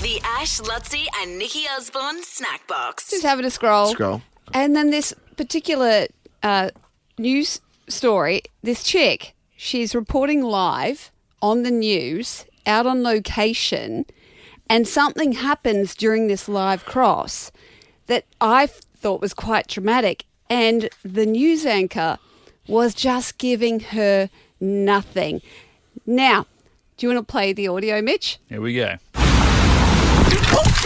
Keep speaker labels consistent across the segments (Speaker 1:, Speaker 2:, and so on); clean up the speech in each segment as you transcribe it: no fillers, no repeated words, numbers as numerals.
Speaker 1: The Ash, Lutzi and Nikki Osborne Snackbox.
Speaker 2: Just having a scroll. And then this particular news story, this chick, she's reporting live on the news, out on location, and something happens during this live cross that I thought was quite dramatic. And the news anchor was just giving her nothing. Now, do you want to play the audio, Mitch?
Speaker 3: Here we go.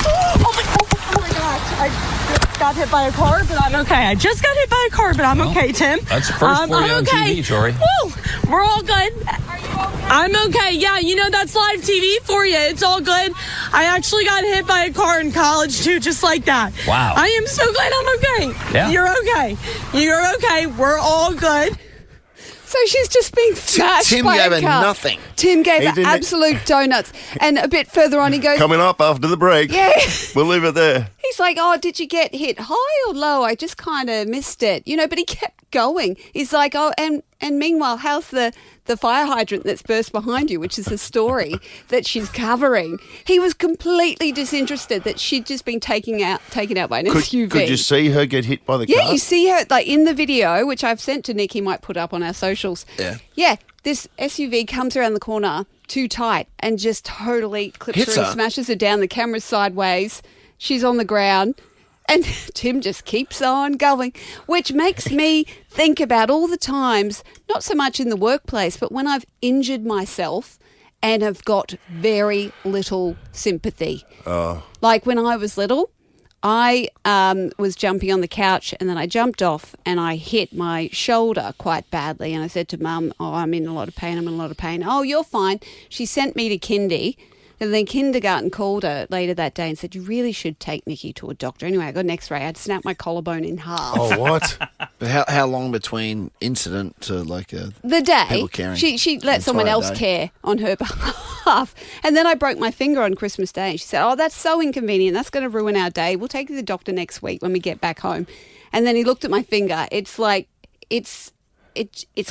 Speaker 4: Oh my gosh, I just got hit by a car, but I'm okay. I just got hit by a car, but I'm okay, Tim.
Speaker 3: That's first for you on
Speaker 4: okay.
Speaker 3: TV, Tori.
Speaker 4: Woo! We're all good. Are you okay? I'm okay. Yeah, that's live TV for you. It's all good. I actually got hit by a car in college, too, just like that.
Speaker 3: Wow.
Speaker 4: I am so glad I'm okay.
Speaker 3: Yeah.
Speaker 4: You're okay. You're okay. We're all good.
Speaker 2: So she's just being smashed
Speaker 5: Tim
Speaker 2: by
Speaker 5: gave
Speaker 2: a
Speaker 5: her
Speaker 2: car.
Speaker 5: nothing.
Speaker 2: Tim gave
Speaker 5: He
Speaker 2: her
Speaker 5: didn't-
Speaker 2: absolute donuts. And a bit further on, he goes,
Speaker 6: Coming up after the break.
Speaker 2: yeah.
Speaker 6: We'll leave it there.
Speaker 2: He's like, oh, did you get hit high or low? I just kind of missed it. But he kept going. He's like, oh, and meanwhile, how's the fire hydrant that's burst behind you, which is the story that she's covering. He was completely disinterested that she'd just been taken out by an SUV.
Speaker 6: Could you see her get hit by the car?
Speaker 2: Yeah, you see her like in the video, which I've sent to Nick. He might put up on our socials. Yeah, this SUV comes around the corner too tight and just totally clips
Speaker 5: Hits
Speaker 2: her and
Speaker 5: her.
Speaker 2: smashes her down. The camera's sideways. She's on the ground. And Tim just keeps on going, which makes me think about all the times, not so much in the workplace, but when I've injured myself and have got very little sympathy. Like when I was little, I was jumping on the couch and then I jumped off and I hit my shoulder quite badly. And I said to Mum, oh, I'm in a lot of pain. Oh, you're fine. She sent me to kindy. And then kindergarten called her later that day and said, you really should take Nikki to a doctor. Anyway, I got an x-ray. I'd snapped my collarbone in half.
Speaker 6: Oh, what?
Speaker 5: But how long between incident to
Speaker 2: The day,
Speaker 5: people caring?
Speaker 2: she let someone else care on her behalf. And then I broke my finger on Christmas Day. And she said, oh, that's so inconvenient. That's going to ruin our day. We'll take you to the doctor next week when we get back home. And then he looked at my finger. It's like, it's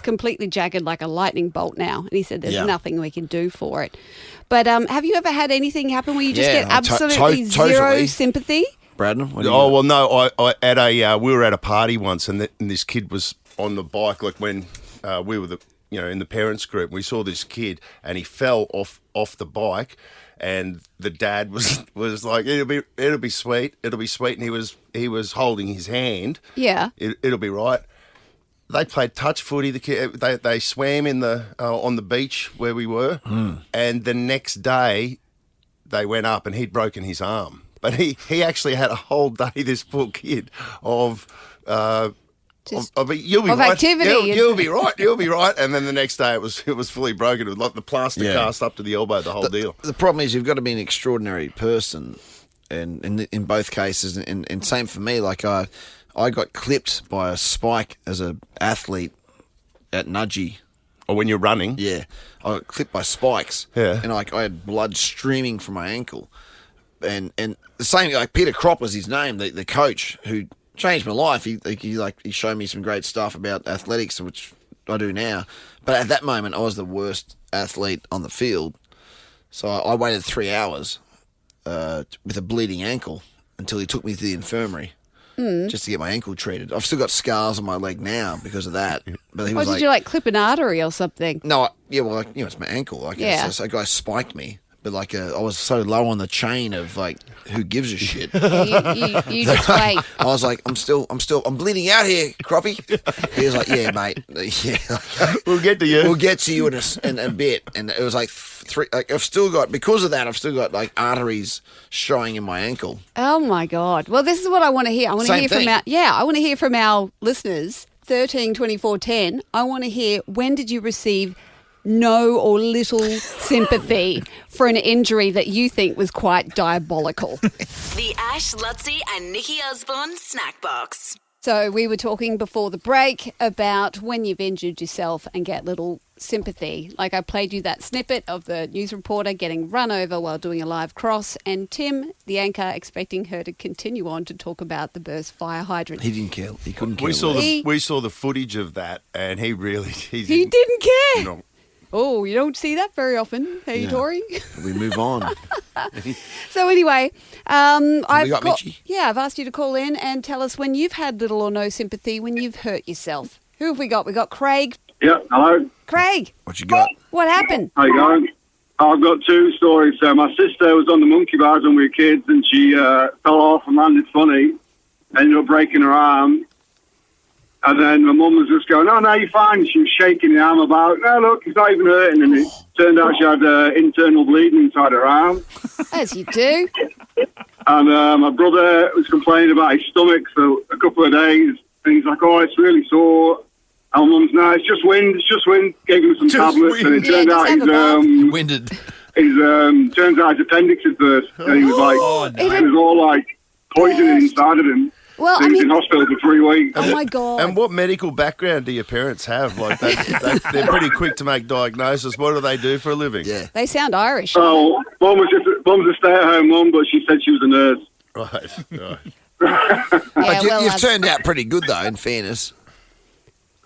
Speaker 2: completely jagged like a lightning bolt now. And he said there's nothing we can do for it. But have you ever had anything happen where you just get absolutely zero sympathy?
Speaker 5: Braden?
Speaker 6: Oh, well, no. We were at a party once and this kid was on the bike, like when we were in the parents group. We saw this kid and he fell off the bike and the dad was like, it'll be sweet. And he was holding his hand. Yeah. It'll be right. They played touch footy. The kid, they swam in on the beach where we were, and the next day they went up and he'd broken his arm. But he actually had a whole day. This poor kid of you'll be right.
Speaker 2: Activity.
Speaker 6: You'll be right. You'll be right. And then the next day it was fully broken with like the plaster cast up to the elbow. The whole deal.
Speaker 5: The problem is you've got to be an extraordinary person, and in both cases, and same for me. Like I got clipped by a spike as an athlete at Nudgee.
Speaker 6: Or when you're running.
Speaker 5: Yeah. I got clipped by spikes.
Speaker 6: Yeah.
Speaker 5: And I had blood streaming from my ankle. And the same, like Peter Kropp was his name, the coach who changed my life. He showed me some great stuff about athletics, which I do now. But at that moment, I was the worst athlete on the field. So I waited 3 hours with a bleeding ankle until he took me to the infirmary. Just to get my ankle treated. I've still got scars on my leg now because of that. But he was
Speaker 2: did you clip an artery or something?
Speaker 5: No, it's my ankle. So a guy spiked me, but I was so low on the chain of who gives a shit.
Speaker 2: You just wait.
Speaker 5: I was like, I'm bleeding out here, Croppy. He was like, yeah, mate, yeah.
Speaker 6: We'll get to you.
Speaker 5: We'll get to you in a bit. And it was like I've still got arteries showing in my ankle.
Speaker 2: Oh my God. Well, this is what I want to hear. I want to hear from our listeners, 13 24 10. I want to hear, when did you receive no or little sympathy for an injury that you think was quite diabolical?
Speaker 1: The Ash, Lutzi and Nikki Osborne Snackbox.
Speaker 2: So we were talking before the break about when you've injured yourself and get little sympathy. Like I played you that snippet of the news reporter getting run over while doing a live cross, and Tim, the anchor, expecting her to continue on to talk about the burst fire hydrant.
Speaker 5: He didn't care. He couldn't care.
Speaker 6: We saw the footage of that, and he didn't
Speaker 2: care.
Speaker 6: No.
Speaker 2: Oh, you don't see that very often, hey,
Speaker 5: Yeah.
Speaker 2: Tori?
Speaker 5: We move on.
Speaker 2: So anyway, I've
Speaker 5: got Mitchie?
Speaker 2: I've asked you to call in and tell us when you've had little or no sympathy when you've hurt yourself. Who have we got? We got Craig.
Speaker 3: Yeah, hello.
Speaker 2: Craig,
Speaker 5: What you got?
Speaker 2: what happened?
Speaker 3: How you going? I've got two stories. My sister was on the monkey bars when we were kids, and she fell off and landed funny. Ended up breaking her arm. And then my mum was just going, "Oh, no, you're fine." She was shaking the arm about. "No, look, it's not even hurting." And it turned out she had internal bleeding inside her arm.
Speaker 2: As you do.
Speaker 3: And my brother was complaining about his stomach for a couple of days. And he's like, "Oh, it's really sore." And my mum's, "No, it's just wind. It's just wind." Gave him some
Speaker 6: Just
Speaker 3: tablets.
Speaker 6: wind.
Speaker 3: And it turned
Speaker 2: Yeah,
Speaker 3: out
Speaker 2: just have a bath.
Speaker 5: Winded.
Speaker 3: turns out his appendix had burst. And he was like, it was all like poisoning inside of him.
Speaker 2: Well,
Speaker 3: He
Speaker 2: I
Speaker 3: was in
Speaker 2: mean,
Speaker 3: hospital for 3 weeks.
Speaker 2: oh my God.
Speaker 6: And what medical background do your parents have? Like they're pretty quick to make diagnosis. What do they do for a living?
Speaker 5: Yeah.
Speaker 2: They sound Irish.
Speaker 3: So mum's a stay-at-home mum, but she said she was a nurse.
Speaker 6: Right.
Speaker 2: Yeah,
Speaker 5: But
Speaker 2: well,
Speaker 5: you've turned out pretty good, though, in fairness.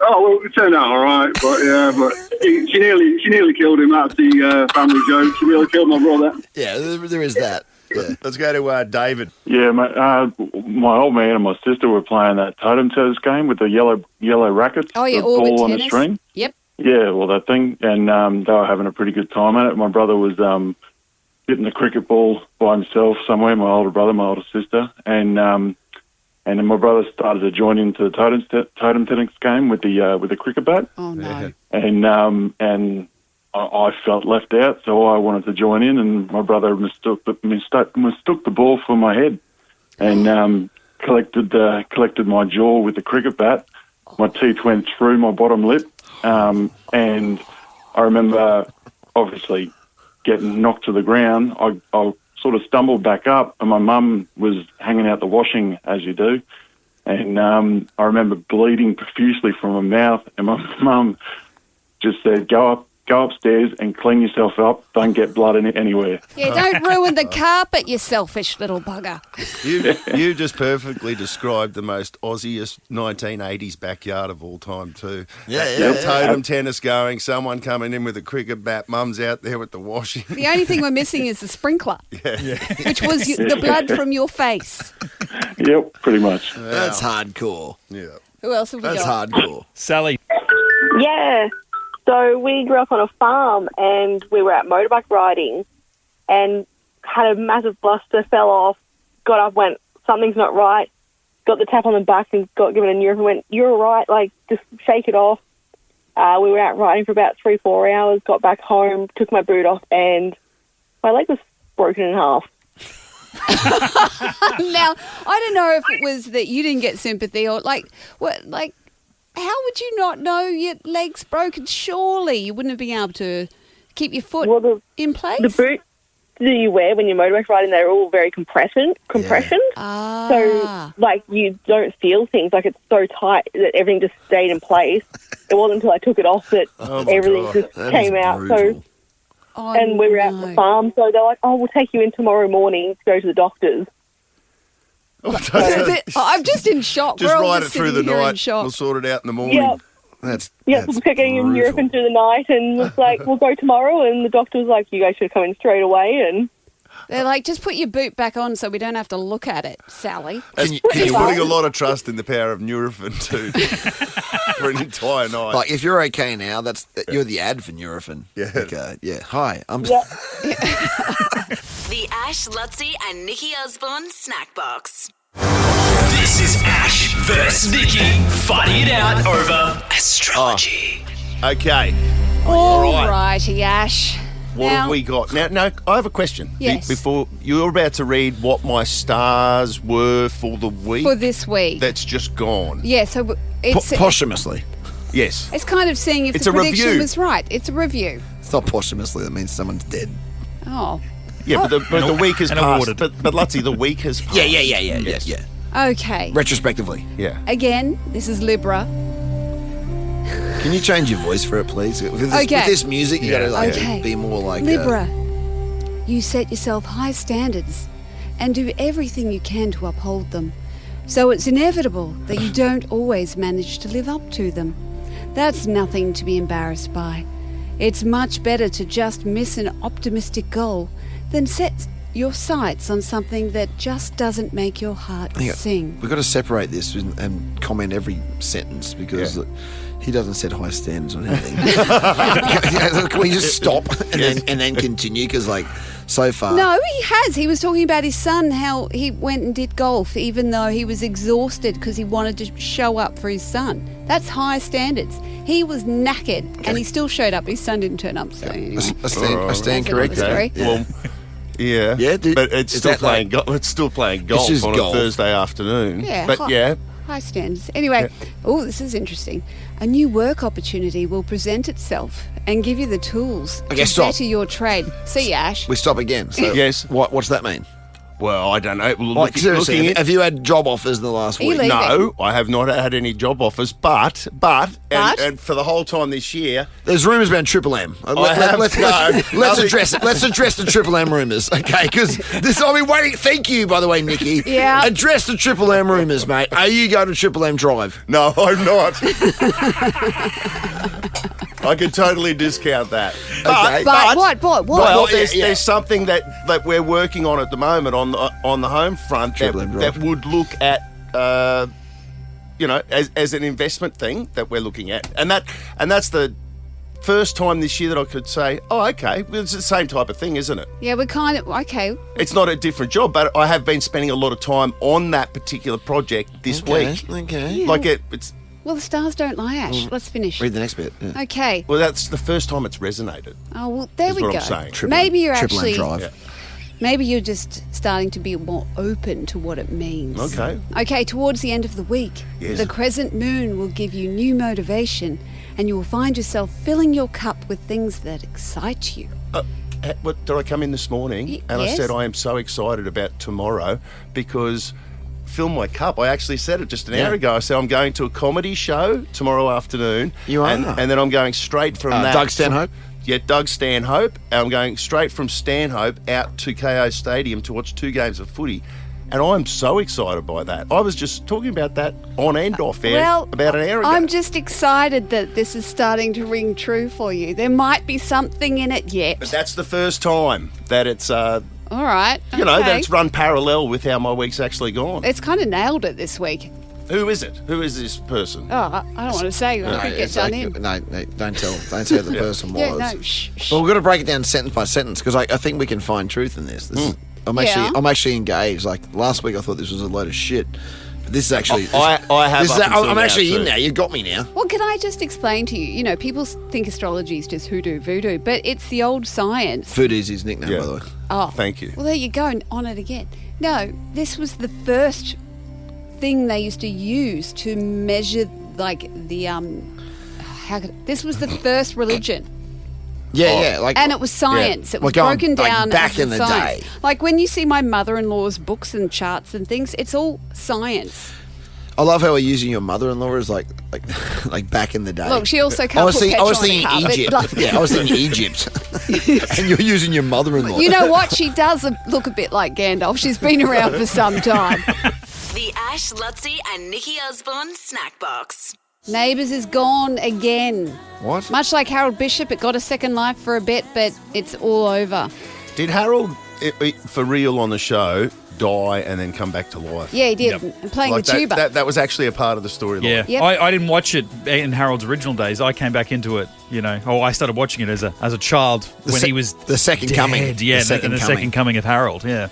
Speaker 3: Oh, well, it turned out all right, but she nearly killed him. That's the family joke. She nearly killed my brother.
Speaker 5: Yeah, there is that. Yeah.
Speaker 6: Let's go to David.
Speaker 7: Yeah, my old man and my sister were playing that totem tennis game with the yellow rackets.
Speaker 2: Oh, yeah,
Speaker 7: the
Speaker 2: orbit
Speaker 7: ball on
Speaker 2: tennis.
Speaker 7: a string.
Speaker 2: Yep.
Speaker 7: Yeah, well, that thing, and they were having a pretty good time at it. My brother was hitting the cricket ball by himself somewhere. My older brother, my older sister, and then my brother started to join into the totem tennis game with the cricket bat.
Speaker 2: Oh, no.
Speaker 7: And I felt left out, so I wanted to join in, and my brother mistook the ball for my head, and collected my jaw with the cricket bat. My teeth went through my bottom lip, and I remember obviously getting knocked to the ground. I sort of stumbled back up, and my mum was hanging out the washing, as you do, and I remember bleeding profusely from my mouth, and my mum just said, Go upstairs and clean yourself up. Don't get blood in it anywhere."
Speaker 2: Yeah, don't ruin the carpet, you selfish little bugger.
Speaker 6: You just perfectly described the most Aussiest 1980s backyard of all time too.
Speaker 5: Yeah.
Speaker 6: Totem tennis going, someone coming in with a cricket bat, mum's out there with the washing.
Speaker 2: The only thing we're missing is the sprinkler, which was the blood from your face.
Speaker 7: Yep, pretty much.
Speaker 5: That's hardcore.
Speaker 6: Yeah.
Speaker 2: Who else have we
Speaker 5: That's
Speaker 2: got?
Speaker 5: hardcore.
Speaker 8: Sally.
Speaker 9: Yeah. So we grew up on a farm and we were out motorbike riding and had a massive bluster, fell off, got up, went, something's not right, got the tap on the back and got given a neurofen, went, "You're all right, like, just shake it off." We were out riding for about 3-4 hours, got back home, took my boot off, and my leg was broken in half.
Speaker 2: Now, I don't know if it was that you didn't get sympathy or how would you not know your leg's broken? Surely you wouldn't have been able to keep your foot in place?
Speaker 9: The boots that you wear when you're motorbike riding, they're all very compression.
Speaker 2: Ah.
Speaker 9: So, like, you don't feel things. Like, it's so tight that everything just stayed in place. It wasn't until I took it off that everything just came out.
Speaker 5: Brutal.
Speaker 2: Oh,
Speaker 9: and we were out on the farm, so they're like, "Oh, we'll take you in tomorrow morning to go to the doctors."
Speaker 2: I'm just in shock.
Speaker 6: Just
Speaker 2: We're all
Speaker 6: ride
Speaker 2: just
Speaker 6: it through the
Speaker 2: sitting here in
Speaker 6: night.
Speaker 2: shock.
Speaker 6: We'll sort it out in the morning.
Speaker 9: Yeah.
Speaker 5: That's
Speaker 9: Yeah, we kept getting him Nurofen through the night and was like, "We'll go tomorrow." And the doctor was like, "You guys should come in straight away." And
Speaker 2: They're like, just put your boot back on so we don't have to look at it, Sally.
Speaker 6: You're putting a lot of trust in the power of Nurofen too for an entire night.
Speaker 5: Like, if you're okay now, you're the ad for Nurofen.
Speaker 6: Yeah.
Speaker 5: Yeah. Hi, I'm.
Speaker 9: yeah.
Speaker 1: The Ash, Lutzi and Nikki Osborne Snackbox.
Speaker 8: This is Ash vs. Nikki fighting it out over astrology.
Speaker 6: Okay.
Speaker 2: All
Speaker 6: right.
Speaker 2: righty, Ash.
Speaker 6: What
Speaker 2: Now-
Speaker 6: have we got? Now, I have a question.
Speaker 2: Yes.
Speaker 6: Before you're about to read what my stars were for the week
Speaker 2: For this week.
Speaker 6: that's just gone.
Speaker 2: Yeah, so it's
Speaker 5: Posthumously.
Speaker 6: Yes.
Speaker 2: it's kind of seeing if
Speaker 6: It's
Speaker 2: the
Speaker 6: a
Speaker 2: prediction
Speaker 6: review.
Speaker 2: was right. It's a review.
Speaker 5: It's not posthumously. That means someone's dead.
Speaker 2: Oh,
Speaker 6: Yeah, but the week has
Speaker 8: and
Speaker 6: passed.
Speaker 8: awarded.
Speaker 6: But Lutzi, the week has passed.
Speaker 5: Yeah.
Speaker 2: okay.
Speaker 5: Retrospectively.
Speaker 6: Yeah.
Speaker 2: Again, this is Libra.
Speaker 5: Can you change your voice for it, please? With this,
Speaker 2: Okay.
Speaker 5: with this music, you got to
Speaker 2: Okay.
Speaker 5: be more like
Speaker 2: Libra, you set yourself high standards and do everything you can to uphold them. So it's inevitable that you don't always manage to live up to them. That's nothing to be embarrassed by. It's much better to just miss an optimistic goal than set your sights on something that just doesn't make your heart sing.
Speaker 5: We've got to separate this and comment every sentence because he doesn't set high standards on anything. Can we just stop and then continue? Because, like, so far...
Speaker 2: No, he has. He was talking about his son, how he went and did golf even though he was exhausted because he wanted to show up for his son. That's high standards. He was knackered and he still showed up. His son didn't turn up. So anyway.
Speaker 5: I stand corrected.
Speaker 2: Yeah.
Speaker 6: Well, but it's still playing. It's still playing golf on a Thursday afternoon.
Speaker 2: Yeah,
Speaker 6: but
Speaker 2: high standards. Anyway, this is interesting. A new work opportunity will present itself and give you the tools to better your trade. See you, Ash.
Speaker 5: We stop again. So
Speaker 6: yes.
Speaker 5: What's that mean?
Speaker 6: Well, I don't know.
Speaker 5: Like, seriously, have you had job offers in the last week?
Speaker 6: No, I have not had any job offers, but and for the whole time this year...
Speaker 5: There's rumours about Triple M. Let's address it. Let's address the Triple M rumours, okay? Because this, I've been waiting... Thank you, by the way, Nikki.
Speaker 2: Yeah.
Speaker 5: Address the Triple M rumours, mate. Are you going to Triple M Drive?
Speaker 6: No, I'm not. I can totally discount that.
Speaker 2: But what?
Speaker 6: Well, there's something that we're working on at the moment on the home front that would look at as an investment thing that we're looking at, and that's the first time this year that I could say, oh, okay, it's the same type of thing, isn't it?
Speaker 2: Yeah, we're kind of okay.
Speaker 6: It's not a different job, but I have been spending a lot of time on that particular project this week.
Speaker 5: Okay.
Speaker 2: Yeah.
Speaker 6: Like it's.
Speaker 2: Well, the stars don't lie, Ash. Let's finish.
Speaker 5: Read the next bit. Yeah.
Speaker 2: Okay.
Speaker 6: Well, that's the first time it's resonated.
Speaker 2: Oh, well, there we
Speaker 6: what
Speaker 2: go.
Speaker 6: I'm saying.
Speaker 2: Maybe you're
Speaker 5: Triple
Speaker 2: actually...
Speaker 5: M Drive.
Speaker 6: Yeah.
Speaker 2: Maybe you're just starting to be more open to what it means.
Speaker 6: Okay.
Speaker 2: Okay, towards the end of the week, the crescent moon will give you new motivation and you will find yourself filling your cup with things that excite you.
Speaker 6: What, did I come in this morning and I said I am so excited about tomorrow because... Fill my cup. I actually said it just an hour ago. I said I'm going to a comedy show tomorrow afternoon.
Speaker 5: You are?
Speaker 6: And then I'm going straight from that.
Speaker 5: Doug Stanhope?
Speaker 6: Doug Stanhope. And I'm going straight from Stanhope out to KO Stadium to watch 2 games of footy. And I'm so excited by that. I was just talking about that on and off air about an hour ago.
Speaker 2: I'm just excited that this is starting to ring true for you. There might be something in it yet.
Speaker 6: But that's the first time that it's...
Speaker 2: all right.
Speaker 6: You know, that's run parallel with how my week's actually gone.
Speaker 2: It's kind of nailed it this week.
Speaker 6: Who is it? Who is this person?
Speaker 2: Oh, I don't want to say. I could get done in.
Speaker 5: No, don't tell who the person was.
Speaker 2: Yeah, no, shh.
Speaker 5: Well, we've got to break it down sentence by sentence because I think we can find truth in this. I'm actually engaged. Like last week, I thought this was a load of shit. But this is actually... I'm actually in now. You got me now.
Speaker 2: Well, can I just explain to you? You know, people think astrology is just hoodoo voodoo, but it's the old science.
Speaker 5: Voodoo is his nickname, by the way.
Speaker 2: Oh,
Speaker 6: thank you.
Speaker 2: Well, there you go, on it again. No, this was the first thing they used to use to measure, like, the this was the first religion. And it was science. It was broken down
Speaker 5: back in the
Speaker 2: science.
Speaker 5: day.
Speaker 2: Like when you see my mother-in-law's books and charts and things, it's all science.
Speaker 5: I love how we're using your mother-in-law as like back in the day.
Speaker 2: Look, she also can't put petrol
Speaker 5: I was
Speaker 2: on
Speaker 5: thinking
Speaker 2: a car,
Speaker 5: Egypt. I was thinking Egypt. And you're using your mother-in-law.
Speaker 2: You know what? She does look a bit like Gandalf. She's been around for some time.
Speaker 1: The Ash, Lutzi and Nikki Osborne Snackbox.
Speaker 2: Neighbours is gone again.
Speaker 5: What?
Speaker 2: Much like Harold Bishop, it got a second life for a bit, but it's all over.
Speaker 6: Did Harold, for real on the show, die and then come back to life?
Speaker 2: Yeah, he did. And playing the tuba.
Speaker 6: That was actually a part of the storyline.
Speaker 10: Yeah.
Speaker 2: Yep.
Speaker 10: I didn't watch it in Harold's original days. I came back into it, I started watching it as a child when he was
Speaker 5: the second
Speaker 10: dead.
Speaker 5: coming.
Speaker 10: Yeah, the second coming of Harold, yeah.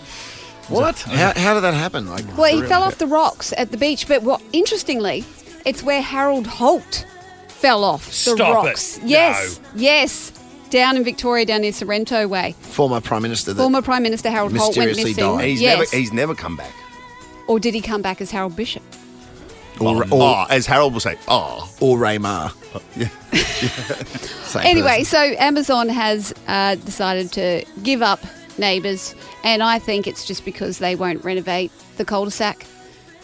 Speaker 5: What? How did that happen?
Speaker 2: Well, he fell off the rocks at the beach, but interestingly, it's where Harold Holt fell off the rocks. Yes, yes. Down in Victoria, down near Sorrento Way.
Speaker 5: Former Prime Minister
Speaker 2: Harold Holt went missing.
Speaker 5: Died.
Speaker 6: He's never come back.
Speaker 2: Or did he come back as Harold Bishop?
Speaker 6: Or as Harold will say,
Speaker 5: or Ray Ma.
Speaker 6: Yeah.
Speaker 2: Anyway, so Amazon has decided to give up Neighbours, and I think it's just because they won't renovate the cul-de-sac.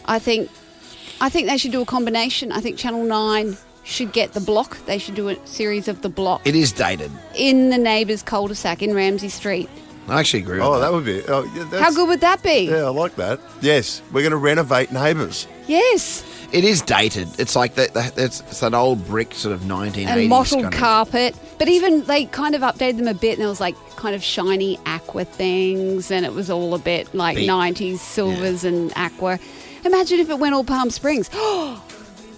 Speaker 2: I think they should do a combination. I think Channel 9 should get the block. They should do a series of the block.
Speaker 5: It is dated.
Speaker 2: In the Neighbours cul-de-sac in Ramsay Street.
Speaker 5: I actually agree with
Speaker 6: Oh,
Speaker 5: that.
Speaker 6: that would be. Oh, yeah,
Speaker 2: How good would that be?
Speaker 6: Yeah, I like that. Yes, we're going to renovate Neighbours.
Speaker 2: Yes.
Speaker 5: It is dated. It's like it's that old brick sort of 1980s.
Speaker 2: And mottled
Speaker 5: kind of-
Speaker 2: carpet. But even they kind of updated them a bit, and there was like kind of shiny aqua things, and it was all a bit like
Speaker 5: Beat.
Speaker 2: 90s silvers and aqua. Imagine if it went all Palm Springs.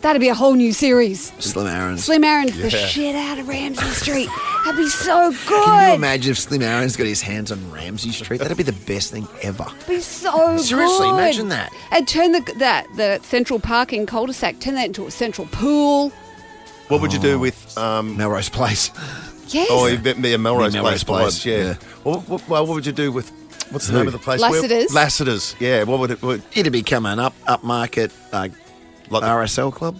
Speaker 2: That'd be a whole new series.
Speaker 5: Slim Aaron's.
Speaker 2: Slim Aaron's the
Speaker 6: Yeah.
Speaker 2: shit out of Ramsey Street. That'd be so good.
Speaker 5: Can you imagine if Slim Aaron's got his hands on Ramsey Street? That'd be the best thing ever.
Speaker 2: That'd be so
Speaker 5: Seriously,
Speaker 2: good.
Speaker 5: imagine that.
Speaker 2: And turn the central parking cul-de-sac, turn that into a central pool.
Speaker 6: What would you do with
Speaker 5: Melrose Place.
Speaker 2: Yes.
Speaker 6: Oh, you'd be a Melrose
Speaker 5: Melrose
Speaker 6: Place
Speaker 5: Place,
Speaker 6: yeah.
Speaker 5: yeah.
Speaker 6: What would you do with what's the name of the place?
Speaker 2: Lassiter's.
Speaker 6: Lassiter's. Yeah. What would it?
Speaker 5: It'd become an upmarket
Speaker 6: Like
Speaker 5: RSL club.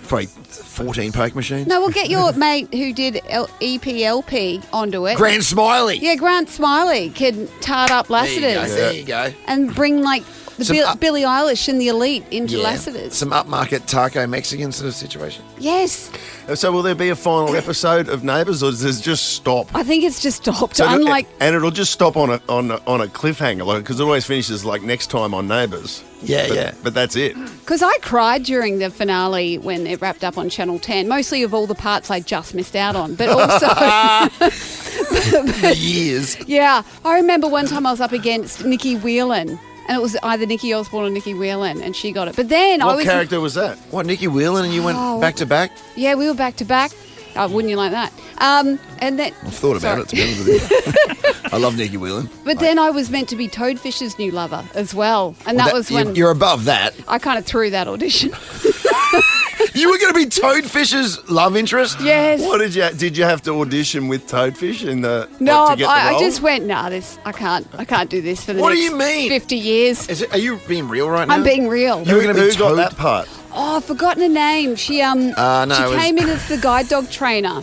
Speaker 5: Probably 14 poke machines.
Speaker 2: No, we'll get your mate who did EPLP onto it.
Speaker 5: Grant Smiley.
Speaker 2: Yeah, Grant Smiley can tart up Lassiter's
Speaker 5: There you go.
Speaker 2: and bring like the
Speaker 5: Some
Speaker 2: Billie Eilish and the Elite into
Speaker 5: Yeah.
Speaker 2: Lassiter's.
Speaker 5: Some upmarket taco Mexican sort of situation.
Speaker 2: Yes,
Speaker 6: So will there be a final episode of Neighbours, or does it just stop?
Speaker 2: I think it's just stopped.
Speaker 6: So
Speaker 2: Unlike
Speaker 6: and it'll just stop on a cliffhanger, because it always finishes like next time on Neighbours.
Speaker 5: Yeah,
Speaker 6: But that's it.
Speaker 2: because I cried during the finale when it wrapped up on Channel 10, mostly of all the parts I just missed out on, but also.
Speaker 5: Years.
Speaker 2: Yeah, I remember one time I was up against Nikki Whelan, and it was either Nikki Osborne or Nikki Whelan, and she got it. But then I
Speaker 6: What
Speaker 2: was
Speaker 6: character was that?
Speaker 5: What, Nikki Whelan and you went back to back?
Speaker 2: Yeah, we were back to back. Wouldn't you like that? And then
Speaker 5: I've thought about
Speaker 2: sorry.
Speaker 5: it, to be honest with you. I love Nikki Whelan.
Speaker 2: But then I was meant to be Toadfish's new lover as well, and that was when
Speaker 5: You're above that.
Speaker 2: I kind of threw that audition.
Speaker 5: You were going to be Toadfish's love interest?
Speaker 2: Yes.
Speaker 6: What did you have to audition with Toadfish in the
Speaker 2: No,
Speaker 6: to get the
Speaker 2: I
Speaker 6: role?
Speaker 2: just went. Nah, I can't do this for the
Speaker 5: What do
Speaker 2: next
Speaker 5: you mean?
Speaker 2: 50 years.
Speaker 5: Are you being real right now?
Speaker 2: I'm being real.
Speaker 5: You were going to be
Speaker 6: Who got
Speaker 5: Toad?
Speaker 6: that part?
Speaker 2: Oh, I've forgotten her name. She
Speaker 5: no,
Speaker 2: she
Speaker 5: it was-
Speaker 2: came in as the guide dog trainer.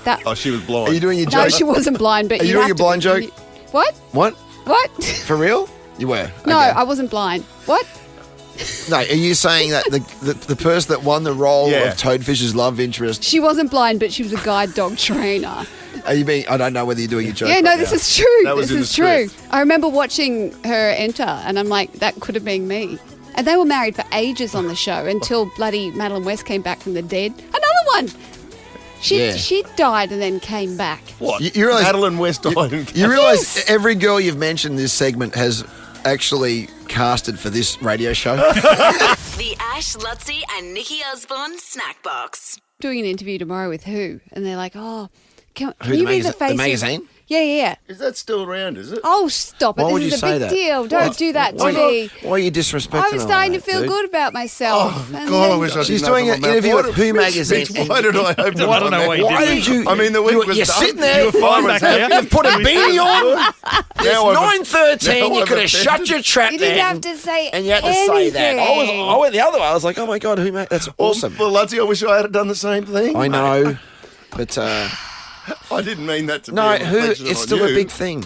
Speaker 2: That
Speaker 6: Oh, she was blind.
Speaker 5: Are you doing your
Speaker 2: no,
Speaker 5: joke?
Speaker 2: she wasn't blind. But
Speaker 5: Are you
Speaker 2: you
Speaker 5: doing
Speaker 2: have
Speaker 5: your
Speaker 2: to-
Speaker 5: blind joke?
Speaker 2: What?
Speaker 5: What?
Speaker 2: What?
Speaker 5: For real? You were?
Speaker 2: No,
Speaker 5: Okay.
Speaker 2: I wasn't blind. What?
Speaker 5: No, are you saying that the person that won the role
Speaker 6: Yeah.
Speaker 5: of Toadfish's love interest,
Speaker 2: She wasn't blind, but she was a guide dog trainer.
Speaker 5: are you being, I don't know whether you're doing your joke.
Speaker 2: Yeah, no,
Speaker 5: right
Speaker 2: this
Speaker 5: now.
Speaker 2: is true.
Speaker 6: That was
Speaker 2: This
Speaker 6: in
Speaker 2: is
Speaker 6: the
Speaker 2: true.
Speaker 6: script.
Speaker 2: I remember watching her enter, and I'm like, that could have been me. And they were married for ages on the show until bloody Madeline West came back from the dead. Another one.
Speaker 5: Yeah.
Speaker 2: She died and then came back.
Speaker 6: What?
Speaker 5: You realise-
Speaker 6: Madeline West died.
Speaker 5: You realise
Speaker 2: Yes.
Speaker 5: every girl you've mentioned this segment has actually casted for this radio show?
Speaker 1: The Ash, Lutzi, and Nikki Osborne Snackbox.
Speaker 2: Doing an interview tomorrow with who? And they're like, oh, can
Speaker 5: Who,
Speaker 2: you
Speaker 5: the
Speaker 2: be the
Speaker 5: magazine-
Speaker 2: face
Speaker 5: the
Speaker 2: of-
Speaker 5: magazine?
Speaker 2: Yeah.
Speaker 6: Is that still around, is it?
Speaker 2: Oh, stop it.
Speaker 5: Why would
Speaker 2: This
Speaker 5: you
Speaker 2: is a
Speaker 5: say
Speaker 2: big
Speaker 5: that?
Speaker 2: deal. Don't do that to
Speaker 5: Why,
Speaker 2: me.
Speaker 5: why are you disrespecting
Speaker 2: I was
Speaker 5: her
Speaker 2: starting to
Speaker 5: like
Speaker 2: feel
Speaker 5: that, dude?
Speaker 2: good about myself.
Speaker 6: Oh,
Speaker 2: And
Speaker 6: God, I
Speaker 2: then-
Speaker 6: wish I
Speaker 5: She's
Speaker 6: didn't
Speaker 5: doing
Speaker 6: open
Speaker 5: an
Speaker 6: my
Speaker 5: interview
Speaker 6: mouth.
Speaker 5: with Who
Speaker 6: Mitch,
Speaker 5: magazine.
Speaker 6: Mitch, why did I open
Speaker 10: I don't know why you
Speaker 5: Why
Speaker 10: did
Speaker 5: did you?
Speaker 6: I mean, the week
Speaker 5: you,
Speaker 6: was
Speaker 5: you're
Speaker 6: done.
Speaker 5: sitting there.
Speaker 6: You were fine
Speaker 10: back
Speaker 6: back
Speaker 10: there.
Speaker 5: You've put a beanie on.
Speaker 6: Now I've-
Speaker 5: It's 9:13.
Speaker 6: now
Speaker 5: You
Speaker 6: I've
Speaker 5: could have
Speaker 6: offended.
Speaker 5: shut your trap
Speaker 2: You didn't
Speaker 5: then.
Speaker 2: have to say
Speaker 5: And you had to say that.
Speaker 2: anything.
Speaker 5: I went the other way. I was like, oh my God, who made that's awesome.
Speaker 6: Well, Lutzi, I wish I had done the same thing.
Speaker 5: I know. But
Speaker 6: I didn't mean that to
Speaker 5: no,
Speaker 6: be a
Speaker 5: who?
Speaker 6: reflection
Speaker 5: It's
Speaker 6: on
Speaker 5: still a
Speaker 6: you.
Speaker 5: big thing.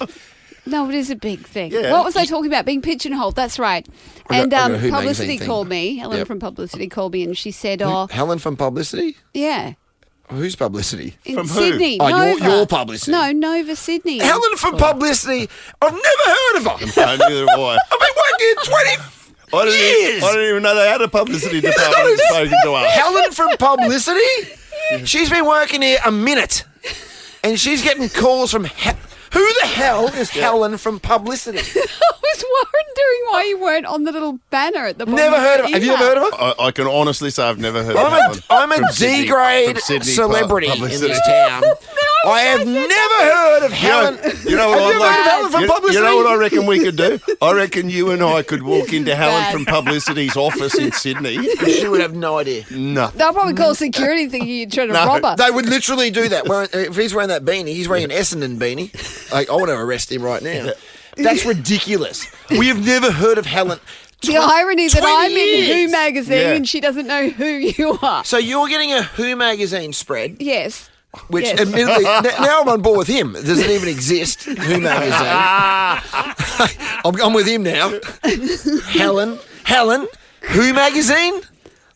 Speaker 2: No, it is a big thing.
Speaker 6: Yeah.
Speaker 2: What was I talking about? Being pigeonholed. That's right. And
Speaker 5: I got a Who
Speaker 2: Publicity
Speaker 5: magazine thing.
Speaker 2: called me. Helen
Speaker 5: Yep.
Speaker 2: from Publicity called me, and she said, "Oh,
Speaker 5: Helen from Publicity?
Speaker 2: yeah,
Speaker 5: Who's Publicity?
Speaker 2: in
Speaker 6: From who?
Speaker 2: Sydney,
Speaker 5: Oh,
Speaker 2: Nova.
Speaker 5: your Publicity.
Speaker 2: No, Nova Sydney.
Speaker 5: Helen from Publicity? I've never heard of her.
Speaker 6: No, neither have I.
Speaker 5: I've been working here 20 years.
Speaker 6: I didn't even know they had a publicity department and spoken to us.
Speaker 5: Helen from Publicity? She's been working here a minute. And she's getting calls from... Who the hell is Helen from Publicity?
Speaker 2: I was wondering why you weren't on the little banner at the bottom.
Speaker 5: Never
Speaker 2: of
Speaker 5: heard
Speaker 2: the
Speaker 5: of her. Have you
Speaker 2: email.
Speaker 5: ever heard of her?
Speaker 6: I can honestly say I've never heard of Helen.
Speaker 5: I'm a
Speaker 6: from Sydney-
Speaker 5: D-grade
Speaker 6: from Sydney
Speaker 5: celebrity in
Speaker 6: publicity.
Speaker 5: this town. I have never heard of Helen.
Speaker 6: You know what
Speaker 5: Have you
Speaker 6: I'd
Speaker 5: ever heard of Helen from Publicity?
Speaker 6: You know what I reckon we could do? I reckon you and I could walk into Helen
Speaker 2: Bad.
Speaker 6: from Publicity's office in Sydney.
Speaker 5: She would have no idea.
Speaker 6: No.
Speaker 2: They'll probably call security thinking you're trying to
Speaker 6: No,
Speaker 2: rob her.
Speaker 5: They would literally do that. If he's wearing that beanie, he's wearing an Essendon beanie. Like, I want to arrest him right now. That's ridiculous. We have never heard of Helen.
Speaker 2: The irony that
Speaker 5: 20
Speaker 2: I'm in
Speaker 5: years.
Speaker 2: Who magazine
Speaker 6: Yeah.
Speaker 2: and she doesn't know who you are.
Speaker 5: So you're getting a Who magazine spread,
Speaker 2: Yes.
Speaker 5: which
Speaker 2: Yes.
Speaker 5: admittedly, now I'm on board with him. Does it even exist, Who magazine? I'm with him now. Helen, Who magazine?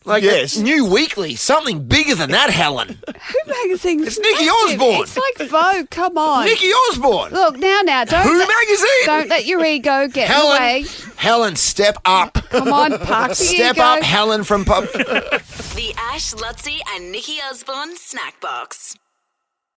Speaker 5: Like
Speaker 6: Yes.
Speaker 5: New Weekly, something bigger than that, Helen.
Speaker 2: Who magazine?
Speaker 5: It's Nikki Osborne.
Speaker 2: It's like Vogue. Come on.
Speaker 5: Nikki Osborne.
Speaker 2: Look, now, don't
Speaker 5: Who
Speaker 2: let,
Speaker 5: magazine?
Speaker 2: Don't let your ego get in the way.
Speaker 5: Helen, step up.
Speaker 2: Come on, park the
Speaker 5: Step
Speaker 2: ego.
Speaker 5: up, Helen from Pub.
Speaker 1: The Ash, Lutzi, and Nikki Osborne Snackbox.